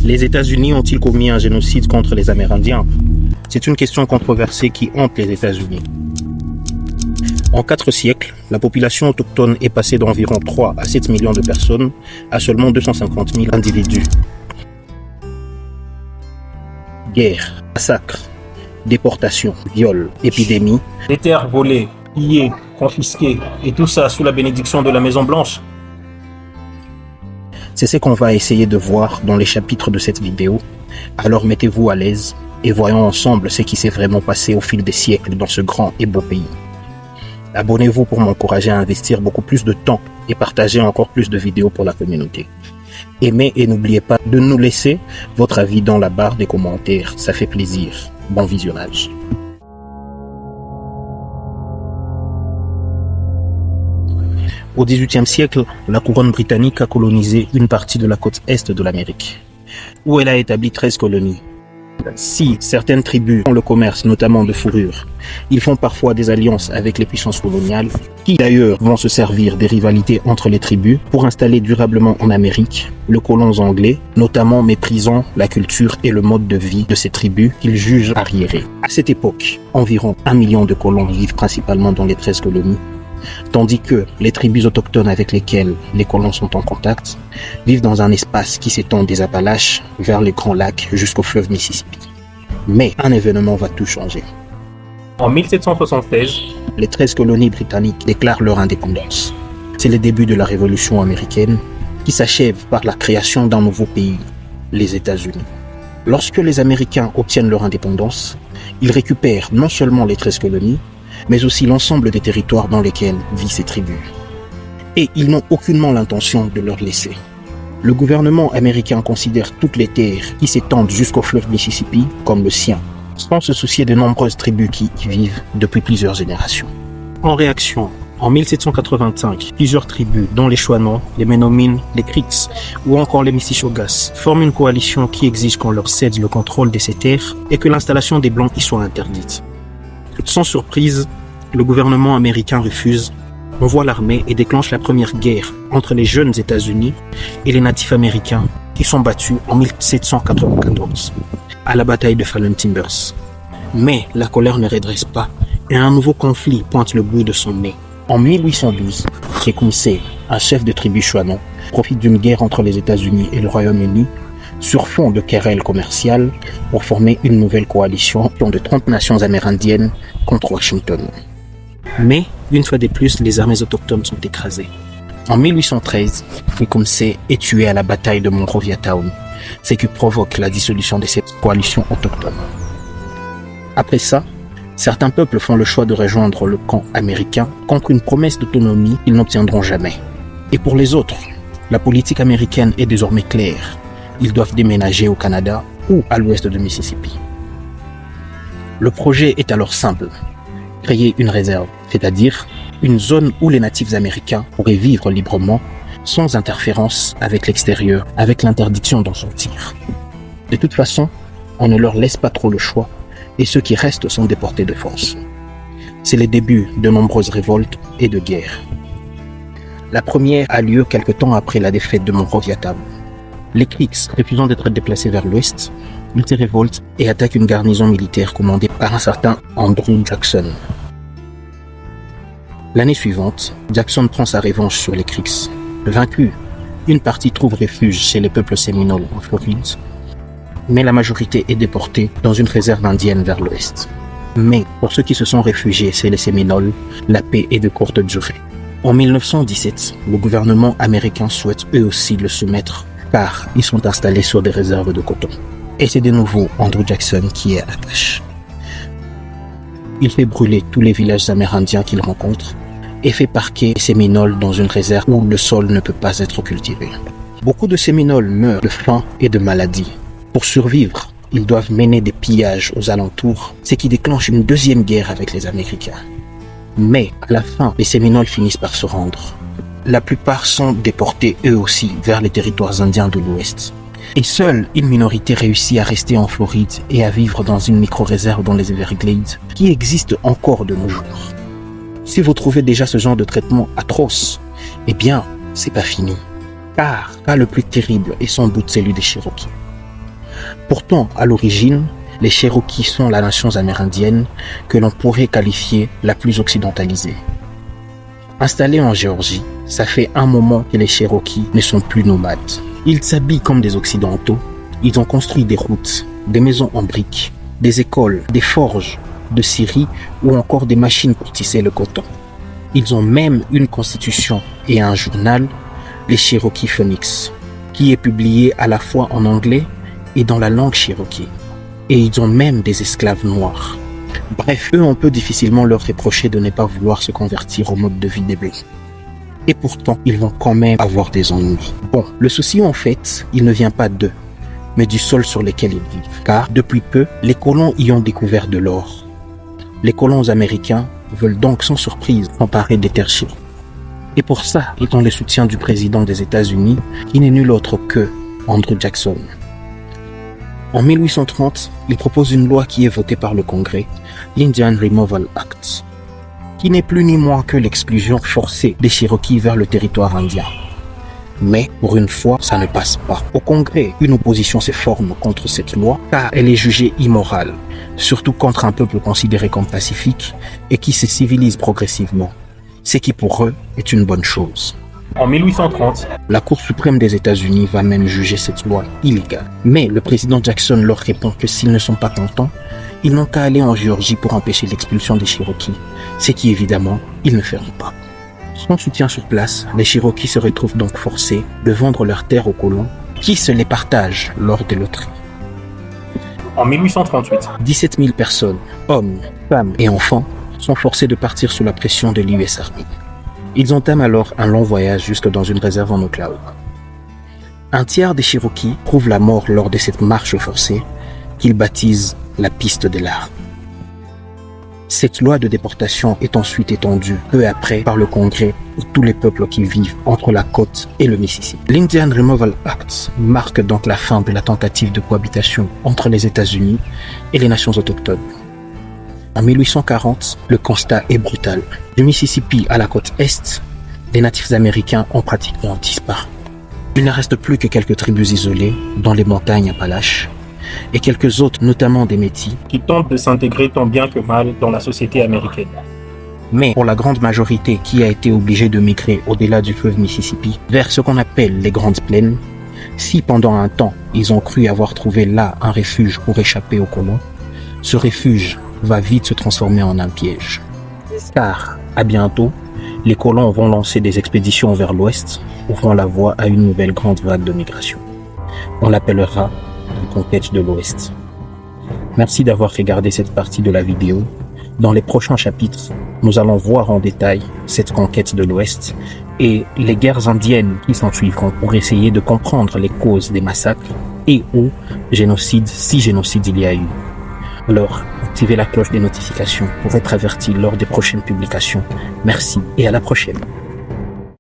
Les États-Unis ont-ils commis un génocide contre les Amérindiens? C'est une question controversée qui hante les États-Unis. En 4 siècles, la population autochtone est passée d'environ 3 à 7 millions de personnes à seulement 250 000 individus. Guerre, massacres, déportations, viols, épidémies, des terres volées, pillées, confisquées, et tout ça sous la bénédiction de la Maison-Blanche. C'est ce qu'on va essayer de voir dans les chapitres de cette vidéo, alors mettez-vous à l'aise et voyons ensemble ce qui s'est vraiment passé au fil des siècles dans ce grand et beau pays. Abonnez-vous pour m'encourager à investir beaucoup plus de temps et partager encore plus de vidéos pour la communauté. Aimez et n'oubliez pas de nous laisser votre avis dans la barre des commentaires, ça fait plaisir. Bon visionnage. Au XVIIIe siècle, la couronne britannique a colonisé une partie de la côte est de l'Amérique, où elle a établi 13 colonies. Si certaines tribus font le commerce, notamment de fourrure, ils font parfois des alliances avec les puissances coloniales, qui d'ailleurs vont se servir des rivalités entre les tribus pour installer durablement en Amérique le colon anglais, notamment méprisant la culture et le mode de vie de ces tribus qu'ils jugent arriérés. À cette époque, environ 1 million de colons vivent principalement dans les 13 colonies, tandis que les tribus autochtones avec lesquelles les colons sont en contact vivent dans un espace qui s'étend des Appalaches vers les Grands Lacs jusqu'au fleuve Mississippi. Mais un événement va tout changer. En 1776, les 13 colonies britanniques déclarent leur indépendance. C'est le début de la Révolution américaine qui s'achève par la création d'un nouveau pays, les États-Unis. Lorsque les Américains obtiennent leur indépendance, ils récupèrent non seulement les 13 colonies, mais aussi l'ensemble des territoires dans lesquels vivent ces tribus. Et ils n'ont aucunement l'intention de leur laisser. Le gouvernement américain considère toutes les terres qui s'étendent jusqu'au fleuve Mississippi comme le sien, sans se soucier de nombreuses tribus qui y vivent depuis plusieurs générations. En réaction, en 1785, plusieurs tribus, dont les Chouanons, les Ménomines, les Creeks ou encore les Mississaugas, forment une coalition qui exige qu'on leur cède le contrôle de ces terres et que l'installation des Blancs y soit interdite. Sans surprise, le gouvernement américain refuse, envoie l'armée et déclenche la première guerre entre les jeunes États-Unis et les natifs américains qui sont battus en 1794 à la bataille de Fallen Timbers. Mais la colère ne redresse pas et un nouveau conflit pointe le bout de son nez. En 1812, Tecumseh, un chef de tribu Chouanon, profite d'une guerre entre les États-Unis et le Royaume-Uni sur fond de querelles commerciales pour former une nouvelle coalition de 30 nations amérindiennes contre Washington. Mais, une fois de plus, les armées autochtones sont écrasées. En 1813, Tecumseh est tué à la bataille de Monrovia Town, ce qui provoque la dissolution de cette coalition autochtone. Après ça, certains peuples font le choix de rejoindre le camp américain contre une promesse d'autonomie qu'ils n'obtiendront jamais. Et pour les autres, la politique américaine est désormais claire. Ils doivent déménager au Canada ou à l'ouest de Mississippi. Le projet est alors simple, créer une réserve, c'est-à-dire une zone où les natifs américains pourraient vivre librement, sans interférence avec l'extérieur, avec l'interdiction d'en sortir. De toute façon, on ne leur laisse pas trop le choix, et ceux qui restent sont déportés de force. C'est le début de nombreuses révoltes et de guerres. La première a lieu quelque temps après la défaite de Monrovia Town. Les Creeks, refusant d'être déplacés vers l'ouest, ils se révoltent et attaquent une garnison militaire commandée par un certain Andrew Jackson. L'année suivante, Jackson prend sa revanche sur les Creeks. Vaincus, une partie trouve refuge chez les peuples séminoles en Floride, mais la majorité est déportée dans une réserve indienne vers l'ouest. Mais pour ceux qui se sont réfugiés chez les Séminoles, la paix est de courte durée. En 1917, le gouvernement américain souhaite eux aussi le soumettre car ils sont installés sur des réserves de coton. Et c'est de nouveau Andrew Jackson qui est à la tâche. Il fait brûler tous les villages amérindiens qu'il rencontre et fait parquer les Séminoles dans une réserve où le sol ne peut pas être cultivé. Beaucoup de Séminoles meurent de faim et de maladie. Pour survivre, ils doivent mener des pillages aux alentours, ce qui déclenche une deuxième guerre avec les Américains. Mais à la fin, les Séminoles finissent par se rendre. La plupart sont déportés eux aussi vers les territoires indiens de l'Ouest. Et seule une minorité réussit à rester en Floride et à vivre dans une micro-réserve dans les Everglades, qui existe encore de nos jours. Si vous trouvez déjà ce genre de traitement atroce, eh bien, c'est pas fini. Car le plus terrible est sans doute celui des Cherokees. Pourtant, à l'origine, les Cherokees sont la nation amérindienne que l'on pourrait qualifier la plus occidentalisée. Installés en Géorgie, ça fait un moment que les Cherokees ne sont plus nomades. Ils s'habillent comme des occidentaux, ils ont construit des routes, des maisons en briques, des écoles, des forges de scierie ou encore des machines pour tisser le coton. Ils ont même une constitution et un journal, les Cherokee Phoenix, qui est publié à la fois en anglais et dans la langue cherokee. Et ils ont même des esclaves noirs. Bref, eux, on peut difficilement leur reprocher de ne pas vouloir se convertir au mode de vie des Blancs. Et pourtant, ils vont quand même avoir des ennuis. Bon, le souci en fait, il ne vient pas d'eux, mais du sol sur lequel ils vivent. Car depuis peu, les colons y ont découvert de l'or. Les colons américains veulent donc sans surprise s'emparer des terres Cherokees. Et pour ça, ils ont le soutien du président des États-Unis, qui n'est nul autre que Andrew Jackson. En 1830, il propose une loi qui est votée par le Congrès, l'Indian Removal Act, qui n'est plus ni moins que l'exclusion forcée des Cherokees vers le territoire indien. Mais, pour une fois, ça ne passe pas. Au Congrès, une opposition se forme contre cette loi, car elle est jugée immorale, surtout contre un peuple considéré comme pacifique et qui se civilise progressivement, ce qui pour eux est une bonne chose. En 1830, la Cour suprême des États-Unis va même juger cette loi illégale. Mais le président Jackson leur répond que s'ils ne sont pas contents, ils n'ont qu'à aller en Géorgie pour empêcher l'expulsion des Cherokees, ce qui évidemment, ils ne feront pas. Sans soutien sur place, les Cherokees se retrouvent donc forcés de vendre leurs terres aux colons, qui se les partagent lors des loteries. En 1838, 17 000 personnes, hommes, femmes et enfants, sont forcés de partir sous la pression de l'US Army. Ils entament alors un long voyage jusque dans une réserve en Oklahoma. Un tiers des Cherokees trouvent la mort lors de cette marche forcée qu'ils baptisent la piste des larmes. Cette loi de déportation est ensuite étendue peu après par le Congrès à tous les peuples qui vivent entre la côte et le Mississippi. L'Indian Removal Act marque donc la fin de la tentative de cohabitation entre les États-Unis et les nations autochtones. En 1840, le constat est brutal. Du Mississippi à la côte est, les natifs américains ont pratiquement disparu. Il ne reste plus que quelques tribus isolées dans les montagnes Appalaches et quelques autres, notamment des Métis, qui tentent de s'intégrer tant bien que mal dans la société américaine. Mais pour la grande majorité qui a été obligée de migrer au-delà du fleuve Mississippi vers ce qu'on appelle les Grandes Plaines, si pendant un temps ils ont cru avoir trouvé là un refuge pour échapper aux colons, ce refuge va vite se transformer en un piège. Car, à bientôt, les colons vont lancer des expéditions vers l'ouest, ouvrant la voie à une nouvelle grande vague de migration. On l'appellera la conquête de l'Ouest. Merci d'avoir regardé cette partie de la vidéo. Dans les prochains chapitres, nous allons voir en détail cette conquête de l'Ouest et les guerres indiennes qui s'en suivront pour essayer de comprendre les causes des massacres et ou génocides, si génocide il y a eu. Alors, activez la cloche des notifications pour être averti lors des prochaines publications. Merci et à la prochaine.